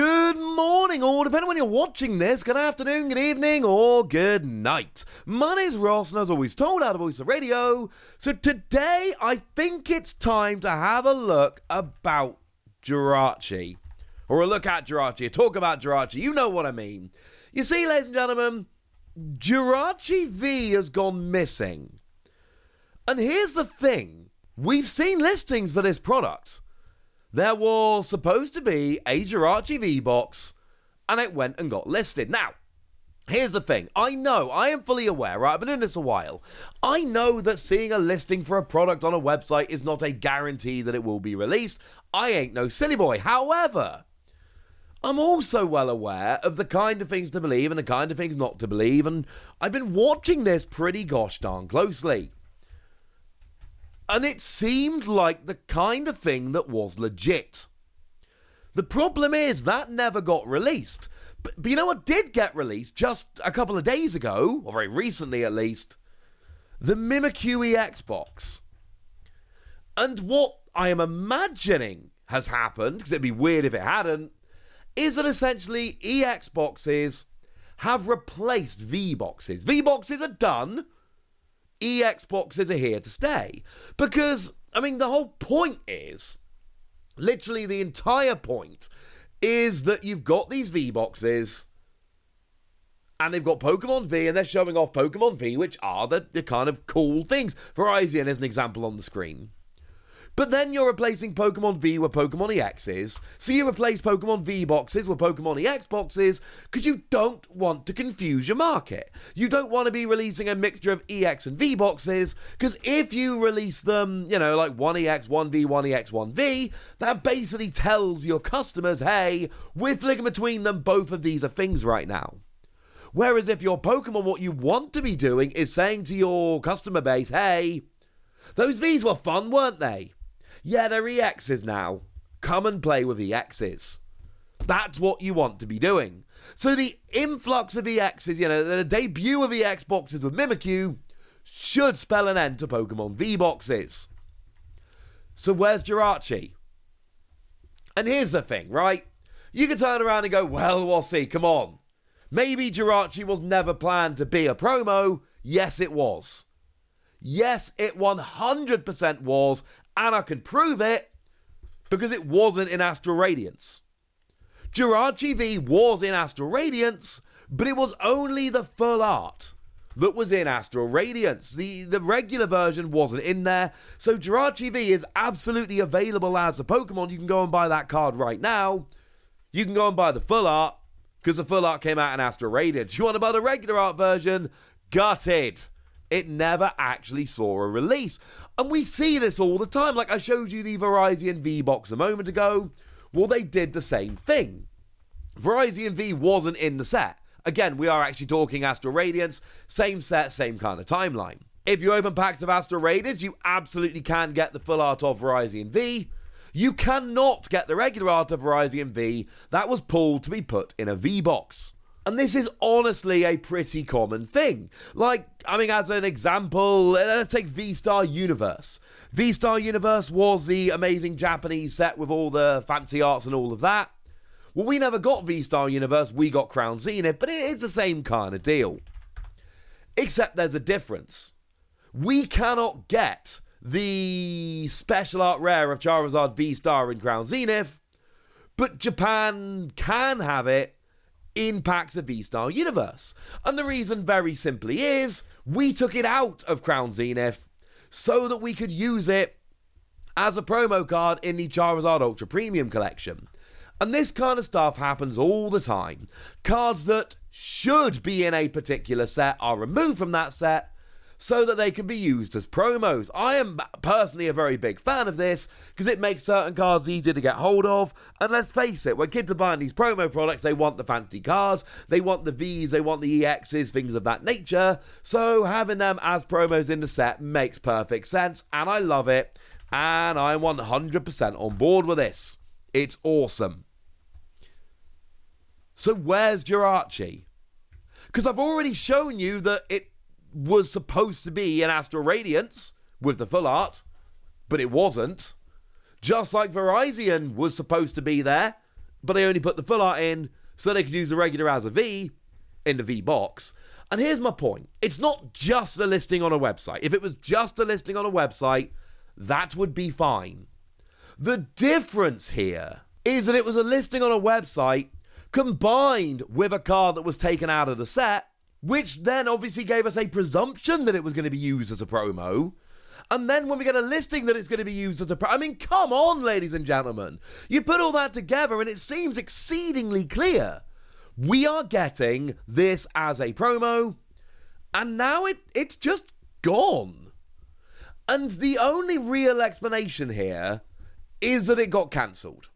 Good morning, or depending on when you're watching this, good afternoon, good evening, or good night. My name's Ross, and as always told out of Voice of Radio, so today I think it's time to have a look about Jirachi. Or a look at Jirachi, a talk about Jirachi, you know what I mean. You see, ladies and gentlemen, Jirachi V has gone missing. And here's the thing, we've seen listings for this product. There was supposed to be a Jirachi V box, and it went and got listed. Now, here's the thing. I am fully aware, right? I've been doing this a while. I know that seeing a listing for a product on a website is not a guarantee that it will be released. I ain't no silly boy. However, I'm also well aware of the kind of things to believe and the kind of things not to believe, and I've been watching this pretty gosh darn closely. And it seemed like the kind of thing that was legit. The problem is that never got released. But you know what did get released just a couple of days ago, or very recently at least? The Mimikyu EX box. And what I am imagining has happened, because it'd be weird if it hadn't, is that essentially EX boxes have replaced V boxes. V boxes are done. EX boxes are here to stay. Because, the whole point is, literally the entire point, is that you've got these V boxes, and they've got Pokemon V, and they're showing off Pokemon V, which are the kind of cool things. Verizon is an example on the screen. But then you're replacing Pokemon V with Pokemon EXs, so you replace Pokemon V boxes with Pokemon EX boxes, because you don't want to confuse your market. You don't want to be releasing a mixture of EX and V boxes, because if you release them, like 1EX, 1V, 1EX, 1V, that basically tells your customers, hey, we're flicking between them, both of these are things right now. Whereas if you're Pokemon, what you want to be doing is saying to your customer base, hey, those Vs were fun, weren't they? Yeah, they're EXs now. Come and play with EXs. That's what you want to be doing. So the influx of EXs, the debut of EX boxes with Mimikyu should spell an end to Pokemon V boxes. So where's Jirachi? And here's the thing, right? You can turn around and go, well, we'll see, come on. Maybe Jirachi was never planned to be a promo. Yes, it was. Yes, it 100% was, and I can prove it because it wasn't in Astral Radiance. Jirachi V was in Astral Radiance, but it was only the full art that was in Astral Radiance. The regular version wasn't in there, so Jirachi V is absolutely available as a Pokemon. You can go and buy that card right now. You can go and buy the full art, because the full art came out in Astral Radiance. You want to buy the regular art version? Gutted. It never actually saw a release. And we see this all the time. Like I showed you the Verizon V box a moment ago. Well, they did the same thing. Verizon V wasn't in the set. Again, we are actually talking Astral Radiance. Same set, same kind of timeline. If you open packs of Astral Radiance, you absolutely can get the full art of Verizon V. You cannot get the regular art of Verizon V that was pulled to be put in a V box. And this is honestly a pretty common thing. As an example, let's take V-Star Universe. V-Star Universe was the amazing Japanese set with all the fancy arts and all of that. Well, we never got V-Star Universe, we got Crown Zenith, but it's the same kind of deal. Except there's a difference. We cannot get the special art rare of Charizard V-Star in Crown Zenith, but Japan can have it in packs of V-Star Universe. And the reason very simply is, we took it out of Crown Zenith so that we could use it as a promo card in the Charizard Ultra Premium collection. And this kind of stuff happens all the time. Cards that should be in a particular set are removed from that set so that they can be used as promos. I am personally a very big fan of this because it makes certain cards easier to get hold of. And let's face it, when kids are buying these promo products, they want the fancy cards, they want the Vs, they want the EXs, things of that nature. So having them as promos in the set makes perfect sense, and I love it. And I'm 100% on board with this. It's awesome. So where's Jirachi? Because I've already shown you that it was supposed to be in Astral Radiance with the full art, but it wasn't. Just like Verizon was supposed to be there, but they only put the full art in so they could use the regular as a V in the V box. And here's my point. It's not just a listing on a website. If it was just a listing on a website, that would be fine. The difference here is that it was a listing on a website combined with a card that was taken out of the set, which then obviously gave us a presumption that it was going to be used as a promo. And then when we get a listing that it's going to be used as a promo, I mean, come on, ladies and gentlemen. You put all that together and it seems exceedingly clear. We are getting this as a promo, and now it's just gone. And the only real explanation here is that it got cancelled.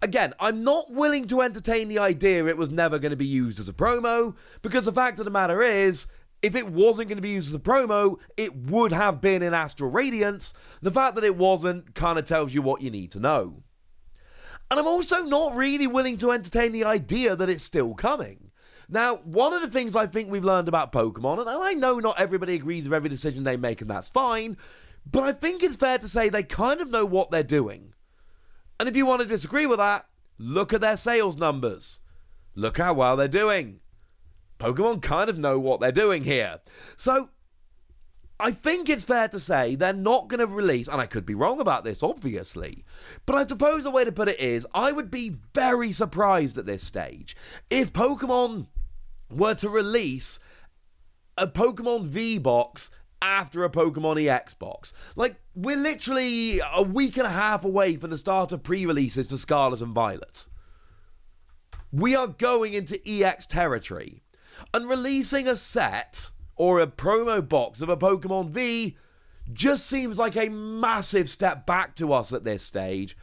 Again, I'm not willing to entertain the idea it was never going to be used as a promo, because the fact of the matter is, if it wasn't going to be used as a promo, it would have been in Astral Radiance. The fact that it wasn't kind of tells you what you need to know. And I'm also not really willing to entertain the idea that it's still coming. Now, one of the things I think we've learned about Pokemon, and I know not everybody agrees with every decision they make, and that's fine, but I think it's fair to say they kind of know what they're doing. And if you want to disagree with that, look at their sales numbers. Look how well they're doing. Pokemon kind of know what they're doing here. So, I think it's fair to say they're not going to release, and I could be wrong about this, obviously, but I suppose the way to put it is, I would be very surprised at this stage if Pokemon were to release a Pokemon V box after a Pokemon EX box. Like, we're literally a week and a half away from the start of pre-releases for Scarlet and Violet. We are going into EX territory, and releasing a set or a promo box of a Pokemon V just seems like a massive step back to us at this stage,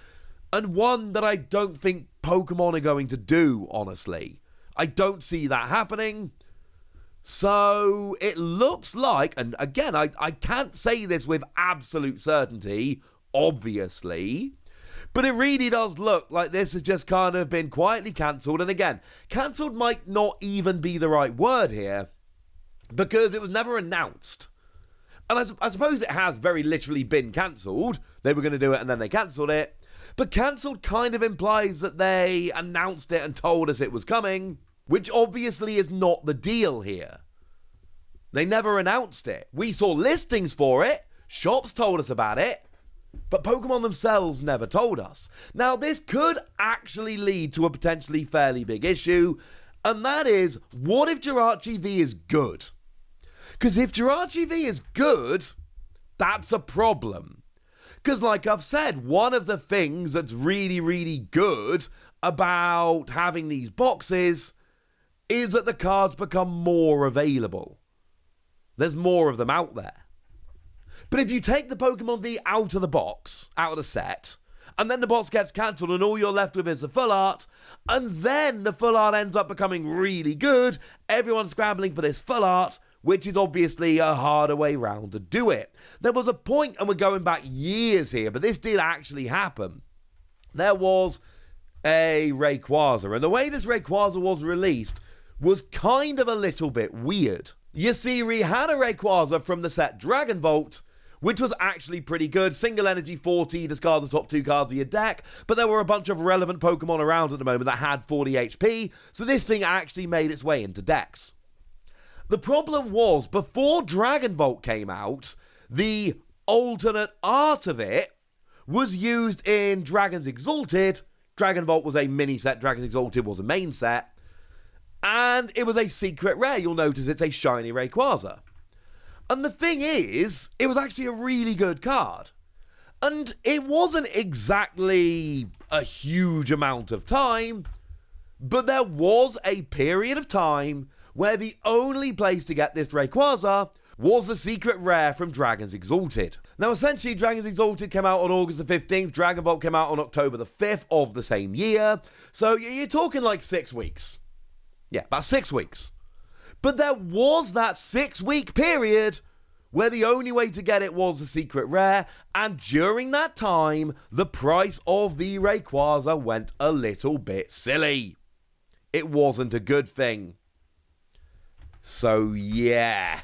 and one that I don't think Pokemon are going to do, honestly. I don't see that happening. So it looks like, and again, I can't say this with absolute certainty, obviously, but it really does look like this has just kind of been quietly cancelled. And again, cancelled might not even be the right word here, because it was never announced. And I suppose it has very literally been cancelled. They were going to do it and then they cancelled it. But cancelled kind of implies that they announced it and told us it was coming, which obviously is not the deal here. They never announced it. We saw listings for it, shops told us about it, but Pokemon themselves never told us. Now, this could actually lead to a potentially fairly big issue, and that is, what if Jirachi V is good? Because if Jirachi V is good, that's a problem. Because like I've said, one of the things that's really, really good about having these boxes is that the cards become more available. There's more of them out there. But if you take the Pokemon V out of the box, out of the set, and then the box gets cancelled and all you're left with is the full art, and then the full art ends up becoming really good, everyone's scrambling for this full art, which is obviously a harder way round to do it. There was a point, and we're going back years here, but this did actually happen. There was a Rayquaza, and the way this Rayquaza was released was kind of a little bit weird. You see, we had a Rayquaza from the set Dragon Volt, which was actually pretty good. Single energy 40, discard the top 2 cards of your deck, but there were a bunch of relevant Pokemon around at the moment that had 40 HP, so this thing actually made its way into decks. The problem was, before Dragon Volt came out, the alternate art of it was used in Dragons Exalted. Dragon Volt was a mini set, Dragons Exalted was a main set, and it was a secret rare. You'll notice it's a shiny Rayquaza. And the thing is, it was actually a really good card. And it wasn't exactly a huge amount of time, but there was a period of time where the only place to get this Rayquaza was the secret rare from Dragons Exalted. Now, essentially, Dragons Exalted came out on August the 15th, Dragon Ball came out on October the 5th of the same year, so you're talking like 6 weeks. Yeah, about 6 weeks. But there was that 6-week period where the only way to get it was the secret rare, and during that time, the price of the Rayquaza went a little bit silly. It wasn't a good thing. So, yeah.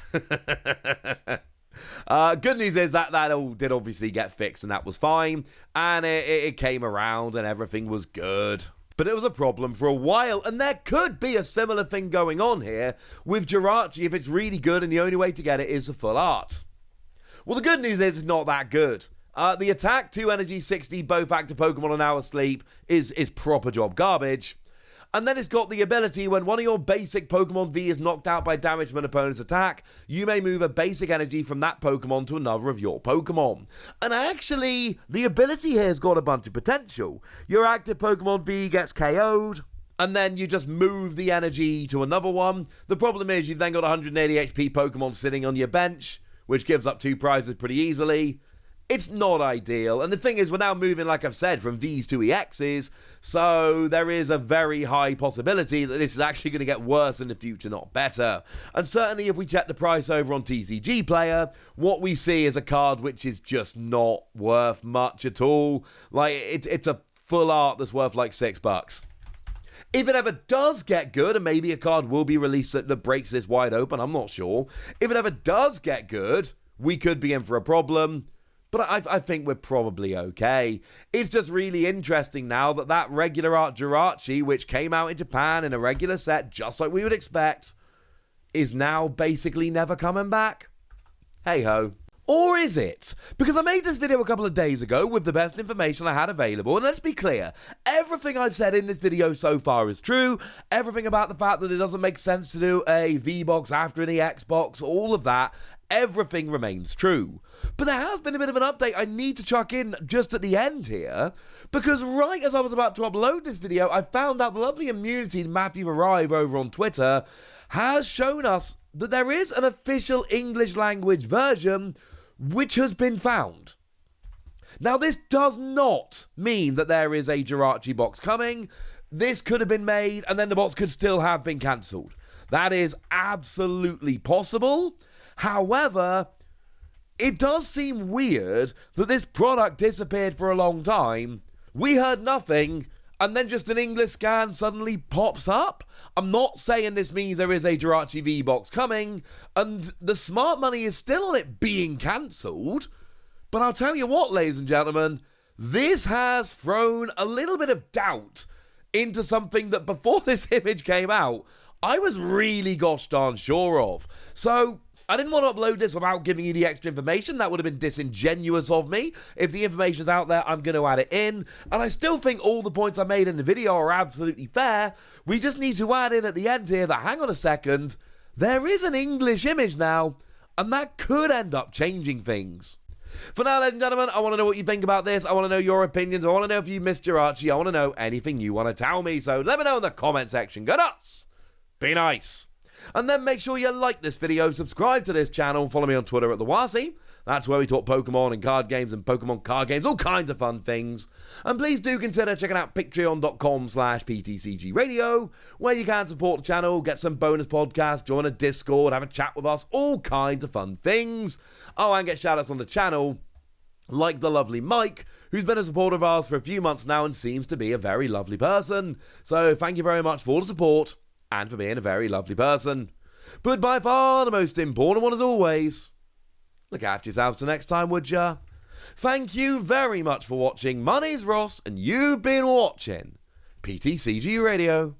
Good news is that all did obviously get fixed and that was fine. And it came around and everything was good. But it was a problem for a while, and there could be a similar thing going on here with Jirachi if it's really good and the only way to get it is the full art. Well, the good news is it's not that good. The attack, 2 energy, 60, both active Pokemon on hour sleep is proper job garbage. And then it's got the ability, when one of your basic Pokemon V is knocked out by damage from an opponent's attack, you may move a basic energy from that Pokemon to another of your Pokemon. And actually, the ability here has got a bunch of potential. Your active Pokemon V gets KO'd, and then you just move the energy to another one. The problem is you've then got 180 HP Pokemon sitting on your bench, which gives up 2 prizes pretty easily. It's not ideal, and the thing is, we're now moving, like I've said, from Vs to EXs, so there is a very high possibility that this is actually going to get worse in the future, not better. And certainly if we check the price over on TCG Player, what we see is a card which is just not worth much at all. Like, it's a full art that's worth like $6. If it ever does get good, and maybe a card will be released that breaks this wide open, I'm not sure. If it ever does get good, we could be in for a problem. But I think we're probably okay. It's just really interesting now that regular art Jirachi, which came out in Japan in a regular set, just like we would expect, is now basically never coming back. Hey-ho. Or is it? Because I made this video a couple of days ago with the best information I had available, and let's be clear, everything I've said in this video so far is true. Everything about the fact that it doesn't make sense to do a V-Box after an EX box, all of that, everything remains true. But there has been a bit of an update I need to chuck in just at the end here, because right as I was about to upload this video, I found out the lovely immunity Matthew Arrive over on Twitter has shown us that there is an official English language version which has been found. Now, this does not mean that there is a Jirachi box coming. This could have been made, and then the box could still have been cancelled. That is absolutely possible. However, it does seem weird that this product disappeared for a long time. We heard nothing, and then just an English scan suddenly pops up. I'm not saying this means there is a Jirachi V box coming, and the smart money is still on it being cancelled. But I'll tell you what, ladies and gentlemen, this has thrown a little bit of doubt into something that before this image came out, I was really gosh darn sure of. So I didn't want to upload this without giving you the extra information. That would have been disingenuous of me. If the information's out there, I'm going to add it in. And I still think all the points I made in the video are absolutely fair. We just need to add in at the end here that, hang on a second, there is an English image now, and that could end up changing things. For now, ladies and gentlemen, I want to know what you think about this. I want to know your opinions. I want to know if you missed Jirachi. I want to know anything you want to tell me. So let me know in the comment section. Go nuts! Be nice! And then make sure you like this video, subscribe to this channel, follow me on Twitter at TheWasi. That's where we talk Pokemon and card games and Pokemon card games, all kinds of fun things. And please do consider checking out patreon.com/PTCGradio, where you can support the channel, get some bonus podcasts, join a Discord, have a chat with us, all kinds of fun things. Oh, and get shoutouts on the channel, like the lovely Mike, who's been a supporter of ours for a few months now and seems to be a very lovely person. So thank you very much for the support, and for being a very lovely person. But by far the most important one as always, look after yourselves till next time, would ya? Thank you very much for watching. My name's Ross, and you've been watching PTCG Radio.